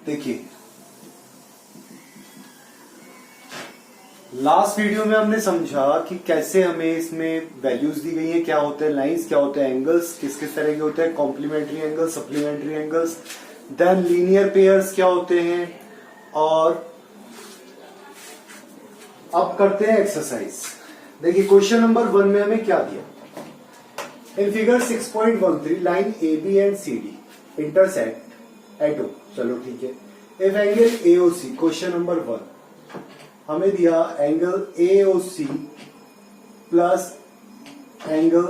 देखिए last video में हमने समझा कि कैसे हमें इसमें वैल्यूज दी गई हैं, क्या होते हैं लाइंस, क्या होते हैं एंगल्स, किस किस तरह के होते हैं, complementary angles, supplementary angles, then linear pairs क्या होते हैं। और अब करते हैं एक्सरसाइज। देखिए क्वेश्चन नंबर 1 में हमें क्या दिया। In figure 6.13 line A B and C D intersect at O. चलो ठीक है। If angle AOC, question number 1 हमें दिया angle AOC plus angle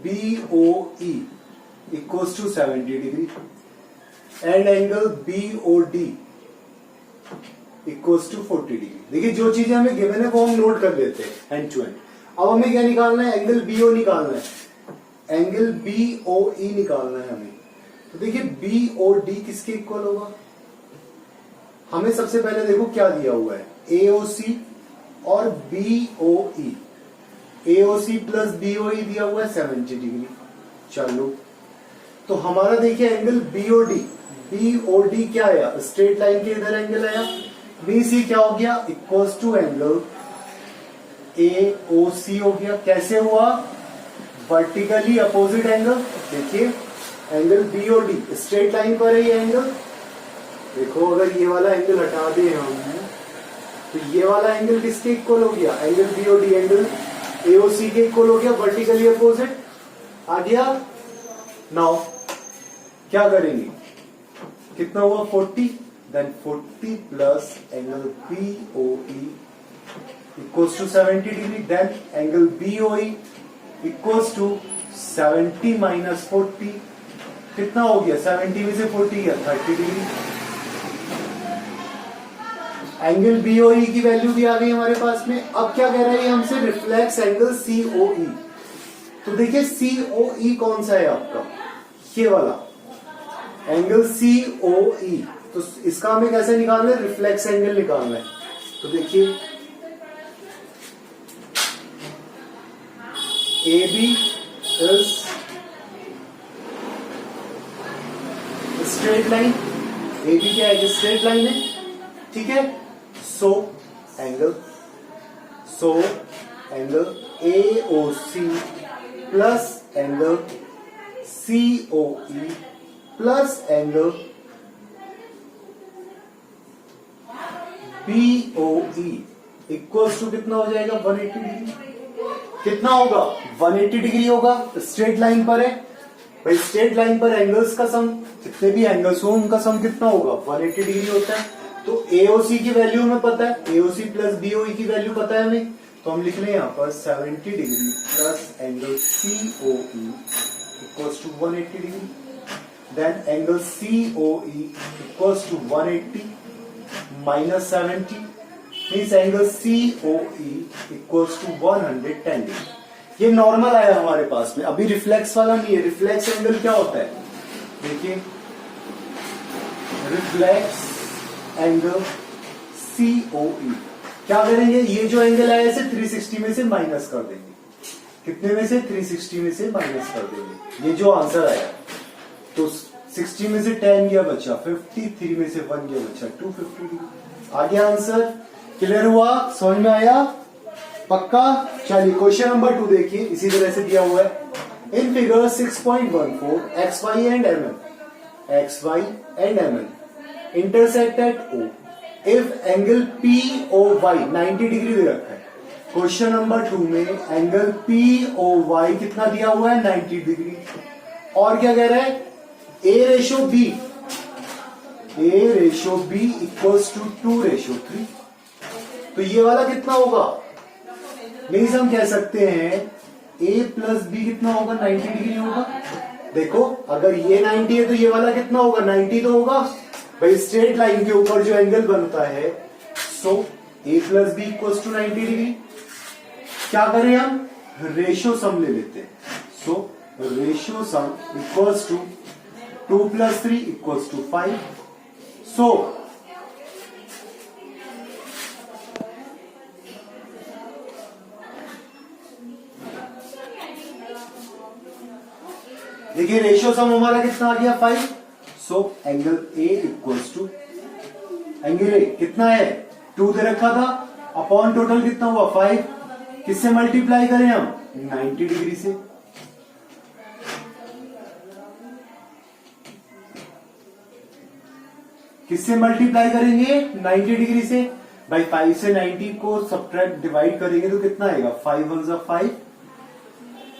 BOE equals to 70 degree and angle BOD equals to 40 degree. देखिए जो चीजें हमें गिवन है वो हम नोट कर लेते हैं हैंड टू हैंड। अब हमें क्या निकालना है, एंगल बीओ निकालना है, एंगल बीओई निकालना है हमें। तो देखिए बीओडी किसके इक्वल होगा। हमें सबसे पहले देखो क्या दिया हुआ है, एओसी और बीओई। एओसी प्लस बीओई दिया हुआ है 70 डिग्री। चलो तो हमारा देखिए एंगल बीओडी, बीओडी क्या आया, स्ट्रेट लाइन के इधर एंगल आया। बीसी क्या हो गया, इक्वल्स टू एंगल एओसी हो गया। कैसे हुआ, वर्टिकली अपोजिट एंगल। देखिए एंगल बीओडी स्ट्रेट लाइन पर है ये एंगल। देखो अगर ये वाला एंगल हटा दें हम तो ये वाला एंगल किसके इक्वल हो गया, एंगल बीओडी एंगल एओसी के इक्वल हो गया, वर्टिकली अपोजिट आ गया। नाउ क्या करेंगे, कितना हुआ 40, then 40 plus angle BOE equals to 70 degree, then angle BOE equals to 70 minus 40 कितना हो गया, 70 में से 40 गया 30 डिग्री। एंगल बीओई की वैल्यू भी आ गई हमारे पास में। अब क्या कह रहा है हमसे, रिफ्लेक्स एंगल सीओई। तो देखिए सीओई कौन सा है आपका, ये वाला एंगल सीओई। तो इसका हमें कैसे निकालना है, रिफ्लेक्स एंगल निकालना है। तो देखिए A B is straight line, A B क्या है, स्ट्रेट लाइन है, ठीक है। So angle AOC plus angle COE plus angle BOE equals to कितना हो जाएगा, 180 डिग्री। कितना होगा, 180 डिग्री होगा। स्ट्रेट लाइन पर है भाई, स्ट्रेट लाइन पर एंगल्स का सम, जितने भी एंगल्स हो उनका सम कितना होगा, 180 डिग्री होता है। तो एओसी की वैल्यू हमें पता है, एओसी प्लस बीओई की वैल्यू पता है हमें। तो हम लिख लें यहां पर 70 degree plus angle COE equals to 180 degree, then angle COE equals to 180 minus 70 means angle COE equals to 110 degree. ये नॉर्मल आया हमारे पास में, अभी रिफ्लेक्स वाला नहीं है। रिफ्लेक्स एंगल क्या होता है, देखिए रिफ्लेक्स एंगल सीओई क्या करेंगे, ये जो एंगल आया इसे 360 में से माइनस कर देंगे। कितने में से, 360 में से माइनस कर देंगे। ये जो आंसर आया तो 60 में से 10 गया बचा 53 में से 1 गया बचा 250 डिग्री। आ गया आंसर, क्लियर हुआ, समझ में आया, पक्का। चलिए क्वेश्चन नंबर 2 देखिए, इसी तरह से दिया हुआ है। In figure 6.14 X Y and M N intersect at O if angle P O Y 90 degree दे रखा है। क्वेश्चन नंबर 2 में एंगल पी ओ वाई कितना दिया हुआ है, 90 डिग्री। और क्या कह रहा है, ए रेशो बी इक्वल्स टू 2:3। तो ये वाला कितना होगा, मीन्स हम कह सकते हैं ए प्लस बी कितना होगा, 90 डिग्री होगा। देखो अगर ये 90 है तो ये वाला कितना होगा, 90 तो होगा भाई। स्ट्रेट लाइन के ऊपर जो एंगल बनता है, so A plus B equals to 90 degree. क्या करें हम, रेशियो सम ले लेते हैं। So ratio sum equals to 2 + 3 = 5। So देखिए रेशियो सम हमारा कितना आ गया 5। So angle A equals to angle A कितना है 2 दे रखा था अपॉन टोटल कितना हुआ 5 किससे मल्टीप्लाई करें हम 90 डिग्री से किससे मल्टीप्लाई करेंगे 90 डिग्री से भाई 5 से 90 को सब्ट्रैक्ट डिवाइड करेंगे तो कितना आएगा 5 1 जा 5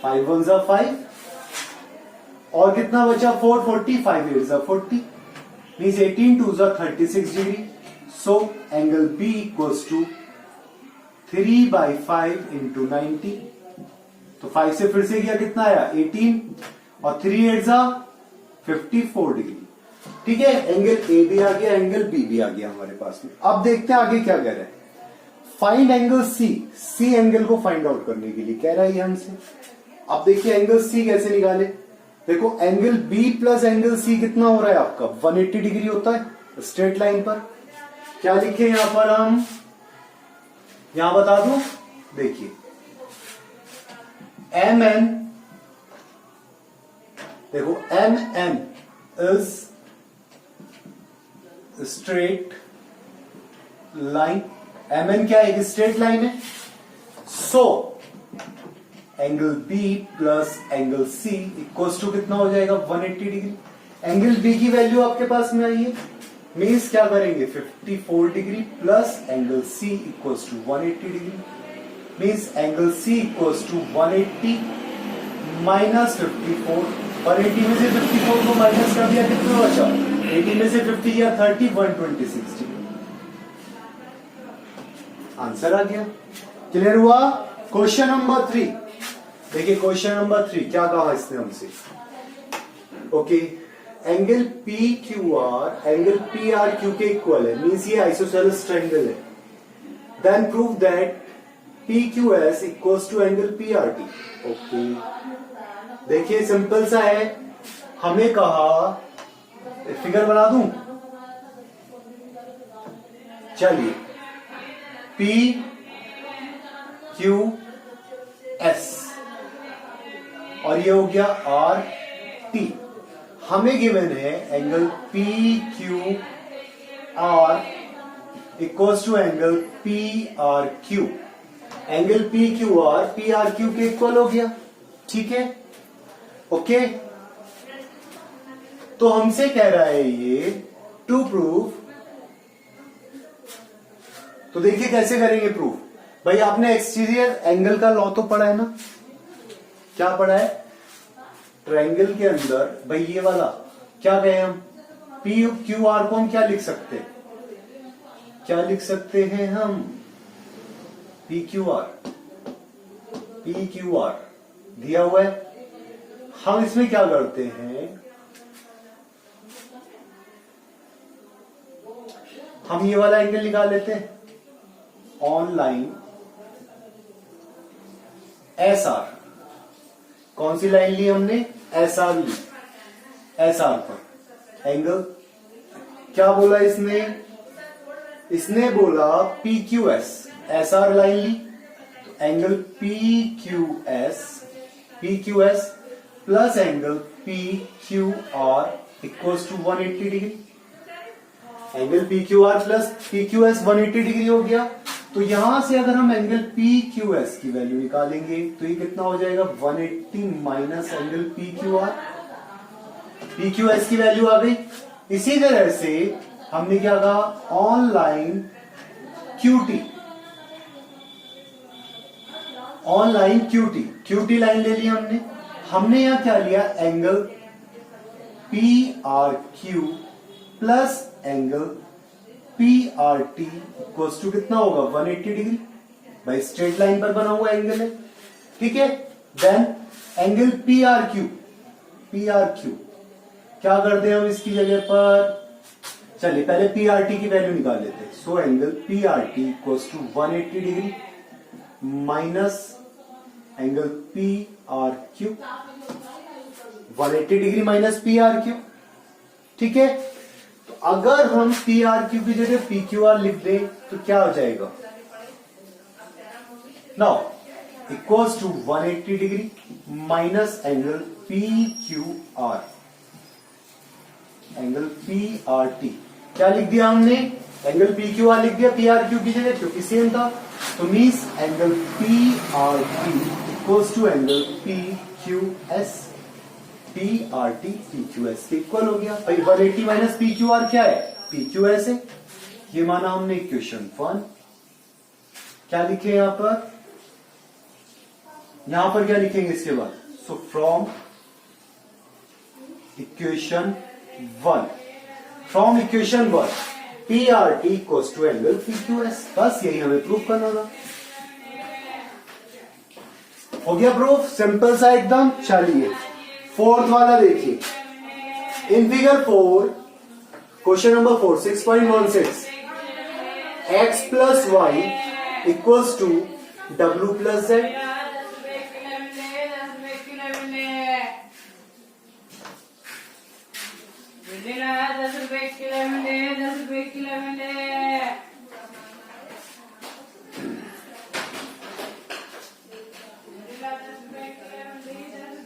5 1 जा 5 और कितना बचा 4 40 5 8 जा 40 मीन्स 18 2 जा 36 degree so angle B equals to 3/5 into 90 तो 5 से फिर से किया कितना आया 18 और 3 8 जा 54 डिग्री ठीक है एंगल ए भी आ गया एंगल बी भी आ गया हमारे पास में। अब देखते हैं आगे क्या कह रहा है find angle C C angle को फाइंड आउट करने के लिए कह रहा है ये हमसे। अब देखिए एंगल सी कैसे निकाले देखो angle B plus angle C कितना हो रहा है आपका 180 डिग्री होता है स्ट्रेट लाइन पर। क्या लिखे यहां पर हम यहां बता दूं देखिए एम एन देखो M N is straight line M N क्या है एक स्ट्रेट लाइन है so angle B plus angle C equals to कितना हो जाएगा 180 डिग्री। एंगल बी की वैल्यू आपके पास में आई है मीन्स क्या करेंगे 54 degree plus angle C equals to 180 degree means angle C equals to 180 minus 54 180 में से 54 को माइनस कर दिया कितना बचा 80 में से 50 या 30 126 डिग्री आंसर आ गया। क्लियर हुआ। क्वेश्चन नंबर 3 देखिए क्वेश्चन नंबर 3 क्या कहा इसने हमसे okay angle P Q R angle P R Q के इक्वल है मीन्स ये आइसोसेलेस ट्रायंगल है then prove that P Q S equals to angle P R T. Okay देखिए सिंपल सा है हमें कहा फिगर बना दूं चलिए पी क्यू एस और ये हो गया आर टी हमें गिवन है angle P Q R equals to angle P R Q angle P Q R Q के इक्वल हो गया ठीक है ओके तो हमसे कह रहा है ये टू प्रूव तो देखिए कैसे करेंगे प्रूफ भाई आपने एक्सटीरियर एंगल का लॉ तो पढ़ा है ना क्या पढ़ा है ट्रायंगल के अंदर भाई ये वाला क्या कहें हम पी क्यू आर को हम क्या लिख सकते हैं हम पी क्यू आर दिया हुआ है हम इसमें क्या करते हैं हम ये वाला एंगल निकाल लेते हैं ऑन लाइन एस आर कौन सी लाइन ली हमने एस आर ली एस आर पर एंगल क्या बोला इसने बोला P Q S S R line ली तो angle P Q S plus angle P Q R equals to 180 degree angle P Q R plus P Q S 180 degree हो गया तो यहां से अगर हम एंगल पी क्यू एस की वैल्यू निकालेंगे तो ये कितना हो जाएगा 180 minus angle P Q S की वैल्यू आ गई। इसी तरह से हमने क्या कहा ऑन लाइन क्यूटी लाइन ले लिया हमने यहां क्या लिया angle P R Q plus angle P R T equals to कितना होगा 180 डिग्री भाई स्ट्रेट लाइन पर बना हुआ एंगल है ठीक है। Then angle P R Q क्या करते हैं हम इसकी जगह पर चलिए पहले पी आर टी की वैल्यू निकाल लेते हैं so angle P R T equals to 180 degree minus angle P R Q 180 degree minus P R Q ठीक है। तो अगर हम पी आर क्यू की जगह पी क्यू आर लिख दें तो क्या हो जाएगा now equals to 180 degree minus angle P Q R angle P R T. क्या लिख दिया हमने, एंगल पी क्यू आर लिख दिया पी आर क्यू की जगह, क्योंकि सेम था। तो means angle P R T equals to angle P Q S. P R T P Q S के इक्वल हो गया भाई। 180 माइनस पी क्यू आर क्या है, पी क्यू एस है। ये माना हमने इक्वेशन 1। क्या लिखे यहां पर, यहां पर क्या लिखेंगे इसके बाद, so from equation 1, from equation 1 P R T equals to angle P Q S. बस यही हमें प्रूव करना था। हो गया प्रूफ, सिंपल सा एकदम। चलिए फोर्थ वाला देखिए। In figure 4 question number 4 6.16 x plus Y equals to W plus Z.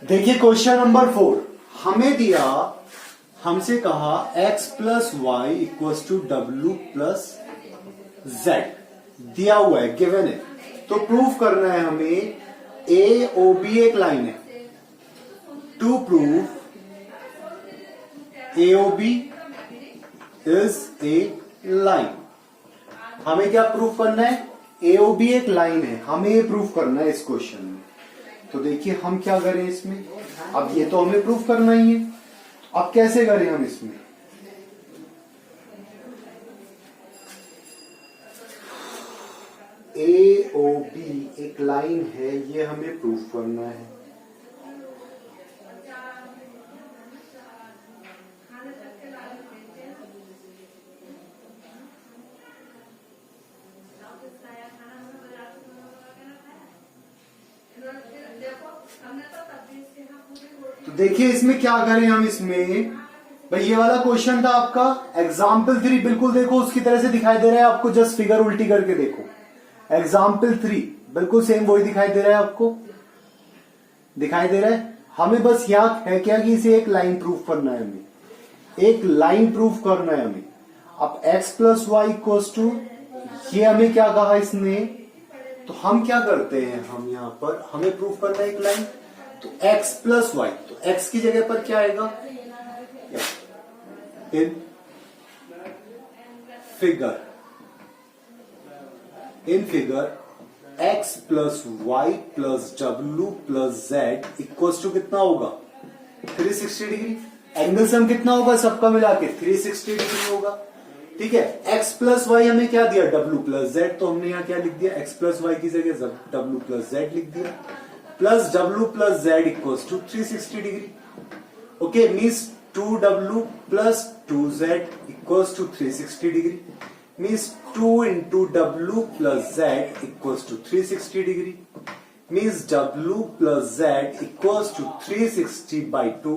देखिए क्वेश्चन नंबर 4 हमें दिया, हमसे कहा x plus Y equals to W plus Z दिया हुआ है, गिवन है। तो प्रूफ करना है हमें ए ओ बी एक लाइन है। To prove A O B is a line, हमें क्या प्रूफ करना है, ए ओ बी एक लाइन है, हमें ये प्रूफ करना है इस क्वेश्चन में। तो देखिए हम क्या करें इसमें, अब ये तो हमें प्रूफ करना ही है, अब कैसे करें हम इसमें। ए ओ बी एक लाइन है, ये हमें प्रूफ करना है। तो देखिए इसमें क्या करें हम इसमें, भाई ये वाला क्वेश्चन था आपका एग्जाम्पल 3, बिल्कुल देखो उसकी तरह से दिखाई दे रहा है आपको, जस्ट फिगर उल्टी करके देखो। एग्जाम्पल 3 बिल्कुल सेम वही दिखाई दे रहा है आपको, दिखाई दे रहा है। हमें बस यहाँ है क्या कि इसे एक लाइन प्रूफ करना है, हमें एक लाइन प्रूफ करना है हमें। अब x plus Y equals to, ये हमें क्या कहा इसने, तो हम क्या करते हैं, हम यहां पर हमें प्रूफ करना है एक लाइन। तो x प्लस वाई, तो x की जगह पर क्या आएगा, in figure x plus Y plus W plus Z equals to कितना होगा 360 डिग्री। एंगल सम कितना होगा सबका मिला के 360 डिग्री होगा। ठीक है, x प्लस वाई हमें क्या दिया, w प्लस जेड, तो हमने यहाँ क्या लिख दिया, x प्लस वाई की जगह w प्लस जेड लिख दिया, plus w plus Z equals to 360 degree. Okay, means 2w plus 2z equals to 360 degree, means 2 into w plus z equals to 360 degree, means w plus z equals to 360 by 2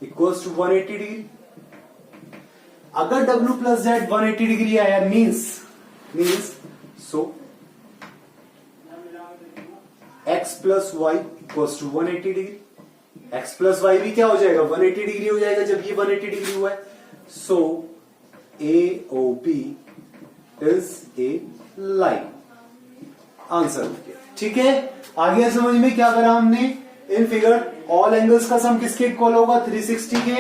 equals to 180 degree. अगर w plus z 180 degree आया means so x plus Y equals to 180 degree. x plus Y भी क्या हो जाएगा 180 degree हो जाएगा जब ये 180 डिग्री हुआ है। So A O B is a line, answer. ठीक है, आगे समझ में क्या करा हमने, इन फिगर ऑल एंगल्स का सम किसके इक्वल होगा 360 के।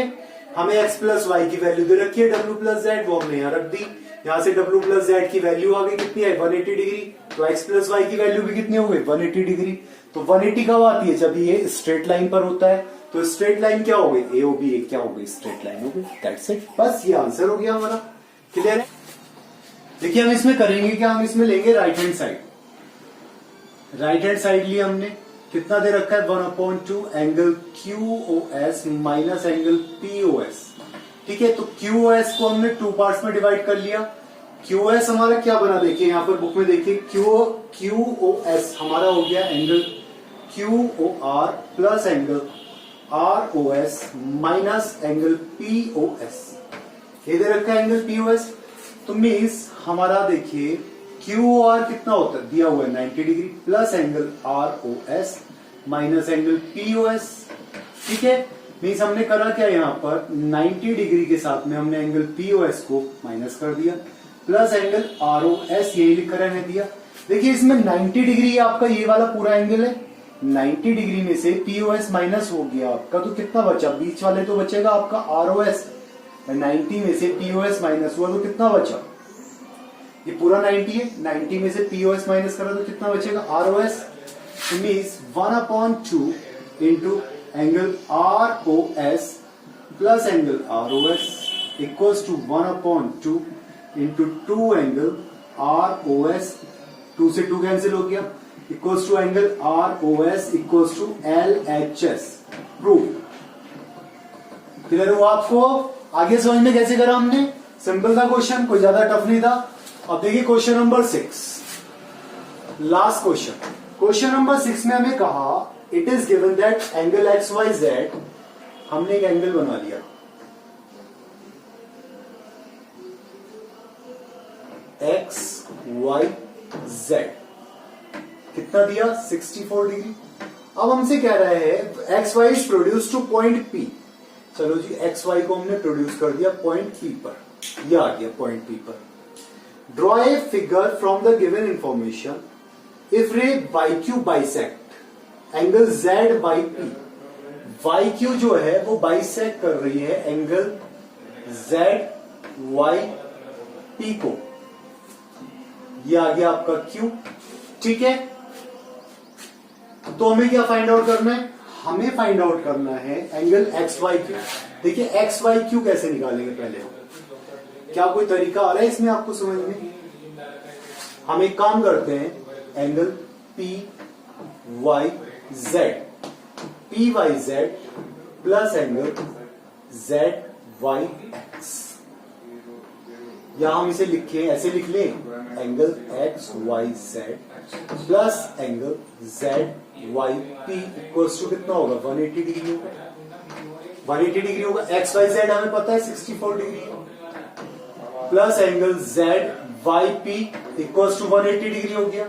हमें x प्लस वाई की वैल्यू दे रखी है w प्लस जेड, वो हमने यहां रख दी। यहां से w प्लस जेड की वैल्यू आ गई कितनी है 180 डिग्री, तो x प्लस वाई की वैल्यू भी कितनी हो गई 180 डिग्री। तो 180 कब आती है, जब ये स्ट्रेट लाइन पर होता है। तो स्ट्रेट लाइन क्या हो गई, ए ओ बी क्या हो गई, स्ट्रेट लाइन हो गई। दैट्स इट, बस ये आंसर हो गया हमारा। क्लियर है। देखिए हम इसमें करेंगे क्या, हम इसमें लेंगे right hand side. Right hand side लिए हमने, कितना दे रखा है 1/2 angle QOS minus angle POS। ठीक है, तो QOS को हमने 2 पार्ट्स में डिवाइड कर लिया। QOS हमारा क्या बना, देखिए यहां पर बुक में देखिए, QOS हमारा हो गया angle QOR plus angle ROS minus angle POS। ये दे रखा है एंगल POS, तो मीन्स हमारा देखिए QOR कितना होता है, दिया हुआ है 90 degree, plus angle ROS minus angle POS। ठीक है, मीन्स हमने करा क्या यहाँ पर 90 डिग्री के साथ में हमने एंगल पीओएस को माइनस कर दिया प्लस एंगल आरओएस यही लिख कर रहने दिया। देखिए इसमें 90 डिग्री आपका ये वाला पूरा एंगल है, 90 डिग्री में से पीओएस माइनस हो गया आपका, तो कितना बचा? बीच वाले तो बचेगा आपका आरओएस। 90 में से पीओएस माइनस हुआ तो कितना बचा? ये पूरा 90 है, 90 में से पीओएस माइनस करा तो कितना बचेगा? ROS. Means 1/2 into angle ROS plus angle ROS equals to 1/2 into 2 angle ROS, 2 से 2 कैंसिल हो गया, equals to angle ROS equals to LHS. Proof clear हुआ आपको? आगे समझ में कैसे करा हमने? सिंपल था क्वेश्चन, कोई ज्यादा टफ नहीं था। अब देखिए question number 6, last question. Question number 6 में हमें कहा it is given that angle X Y Z, हमने एक एंगल बना लिया एक्स वाई जेड, कितना दिया? 64 डिग्री। अब हमसे कह रहा है X Y is produce to point P. चलो जी एक्स वाई को हमने प्रोड्यूस कर दिया पॉइंट पी पर, यह आ गया पॉइंट पी पर। Draw a figure from the given information if ray Y Q bisect angle Z by P. Y Q जो है वो बाइसेक्ट कर रही है एंगल जेड वाई पी को, यह आ गया आपका क्यू। ठीक है, तो हमें क्या फाइंड आउट करना है? हमें फाइंड आउट करना है एंगल एक्स वाई क्यू। देखिए एक्स वाई क्यू कैसे निकालेंगे पहले, क्या कोई तरीका आ रहा है इसमें आपको समझ में? हम एक काम करते हैं, angle P Y Z, P Y Z plus angle Z Y X, या हम इसे लिखे ऐसे लिख लें, angle X Y Z plus angle Z Y P equals to कितना होगा? 180 डिग्री होगा। 180 डिग्री होगा। एक्स वाई जेड हमें पता है 64 degree plus angle Z Y P equals to 180 degree हो गया।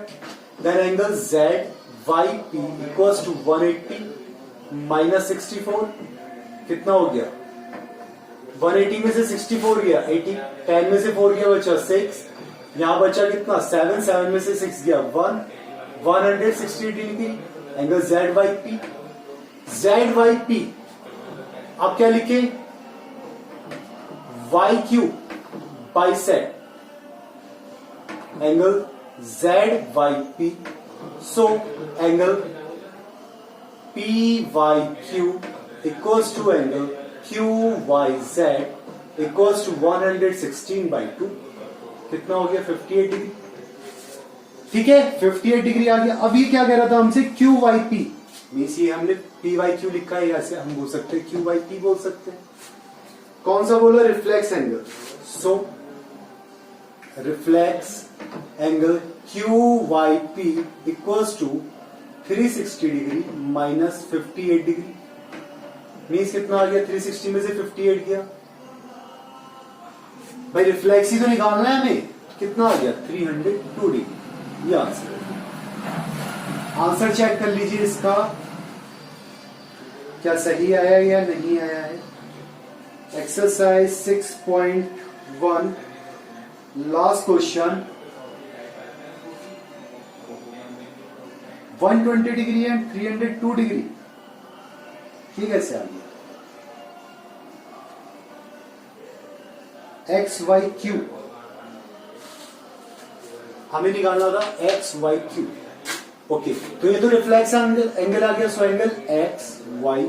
Then angle Z Y P equals to 180 minus 64 कितना हो गया? 180 में से 64 गया 80, 10 में से 4 गया बचा 6, यहां बचा कितना? 7, 7 में से 6 गया 1, 160 degree angle Z Y P. Z Y P आप क्या लिखे? Y Q bisect angle Z Y P, so angle P Y Q equals to angle Q Y Z equals to 116/2, कितना हो गया? 58 डिग्री। ठीक है, 58 डिग्री आ गया। अभी क्या कह रहा था हमसे? क्यू वाई पी, मीन्स ये हमने पी वाई क्यू लिखा है, ऐसे हम बोल सकते हैं क्यू वाई पी बोल सकते हैं। कौन सा बोला? Reflex angle. So reflex angle Q Y P equals to 360 degree minus 58 degree, means कितना आ गया? 360 में से 58 गया। भाई रिफ्लेक्स ही तो निकालना है हमें, कितना आ गया? 302 डिग्री। ये आंसर चेक कर लीजिए इसका, क्या सही आया या नहीं आया है। Exercise 6.1 last question, 120 degree and 302 degree, ठीक है कैसे आ गया? एक्स वाई क्यू हमें निकालना था, एक्स वाई क्यू। ओके, तो ये तो रिफ्लेक्स एंगल आ गया। So angle X Y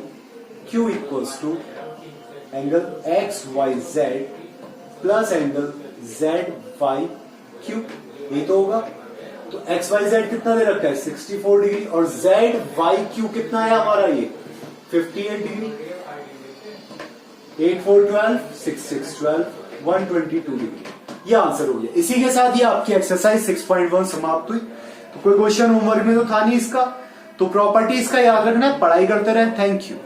Q equals to angle X Y Z plus angle Z Y Q, ये तो होगा। तो एक्स वाई जेड कितना दे रखा है? 64 डिग्री, और जेड वाई क्यू कितना है हमारा? ये 58 डिग्री। 8 4 12 6 6 12 122 डिग्री, ये आंसर हो गया। इसी के साथ ये आपकी एक्सरसाइज 6.1 समाप्त हुई। तो कोई क्वेश्चन होमवर्क में तो था नहीं इसका, तो प्रॉपर्टीज का याद रखना है, पढ़ाई करते रहे। Thank you.